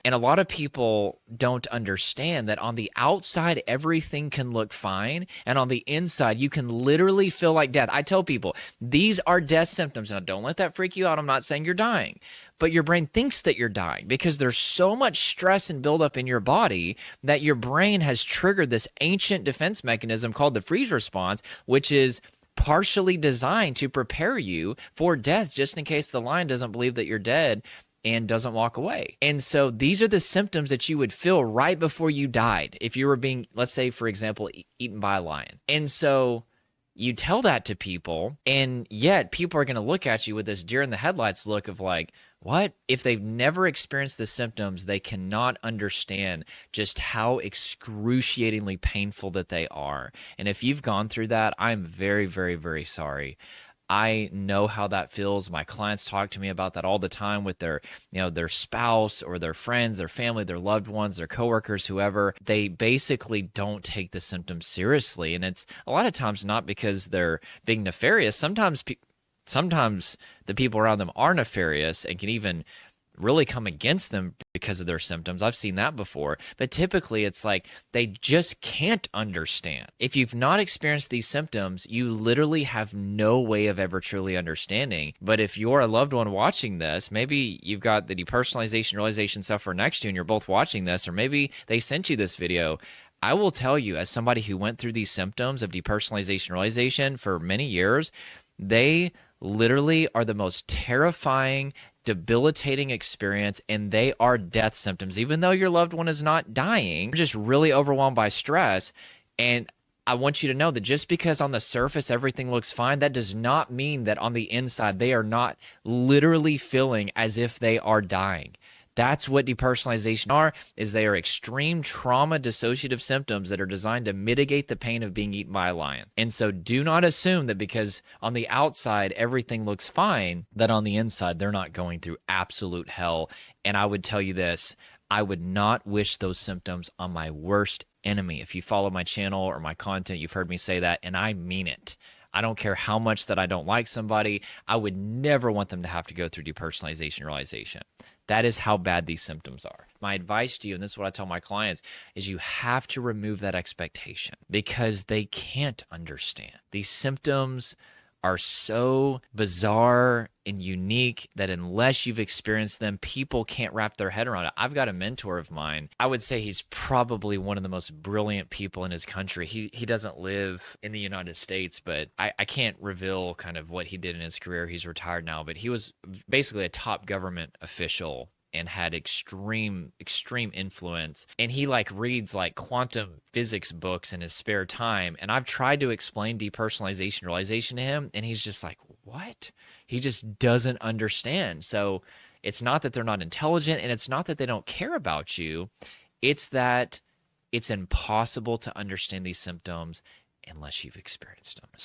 And a lot of people don't understand that on the outside, everything can look fine. And on the inside, you can literally feel like death. I tell people, these are death symptoms. Now, don't let that freak you out. I'm not saying you're dying, but your brain thinks that you're dying because there's so much stress and buildup in your body that your brain has triggered this ancient defense mechanism called the freeze response, which is partially designed to prepare you for death just in case the lion doesn't believe that you're dead and doesn't walk away. And so these are the symptoms that you would feel right before you died if you were being, let's say, for example, eaten by a lion. And so you tell that to people, and yet people are going to look at you with this deer in the headlights look of like, what? If they've never experienced the symptoms, they cannot understand just how excruciatingly painful that they are. And if you've gone through that, I'm very, very, very sorry. I know how that feels. My clients talk to me about that all the time with their, their spouse or their friends, their family, their loved ones, their coworkers, whoever. They basically don't take the symptoms seriously. And it's a lot of times not because they're being nefarious. Sometimes the people around them are nefarious and can even really come against them because of their symptoms. I've seen that before. But typically it's like they just can't understand. If you've not experienced these symptoms, you literally have no way of ever truly understanding. But if you're a loved one watching this, maybe you've got the depersonalization realization sufferer next to you and you're both watching this, or maybe they sent you this video. I will tell you, as somebody who went through these symptoms of depersonalization realization for many years, they literally are the most terrifying, debilitating experience, and they are death symptoms. Even though your loved one is not dying, you're just really overwhelmed by stress. And I want you to know that just because on the surface everything looks fine, that does not mean that on the inside they are not literally feeling as if they are dying. That's what depersonalization are, is they are extreme trauma dissociative symptoms that are designed to mitigate the pain of being eaten by a lion. And so do not assume that because on the outside everything looks fine, that on the inside they're not going through absolute hell. And I would tell you this, I would not wish those symptoms on my worst enemy. If you follow my channel or my content, you've heard me say that, and I mean it. I don't care how much that I don't like somebody. I would never want them to have to go through depersonalization realization. That is how bad these symptoms are. My advice to you, and this is what I tell my clients, is you have to remove that expectation because they can't understand. These symptoms are so bizarre and unique that unless you've experienced them, people can't wrap their head around it. I've got a mentor of mine. I would say he's probably one of the most brilliant people in his country. He doesn't live in the United States, but I can't reveal kind of what he did in his career. He's retired now, but he was basically a top government official and had extreme influence. And he reads quantum physics books in his spare time. And I've tried to explain depersonalization realization to him, and he's just like, what? He just doesn't understand. So it's not that they're not intelligent, and it's not that they don't care about you. It's that it's impossible to understand these symptoms unless you've experienced them.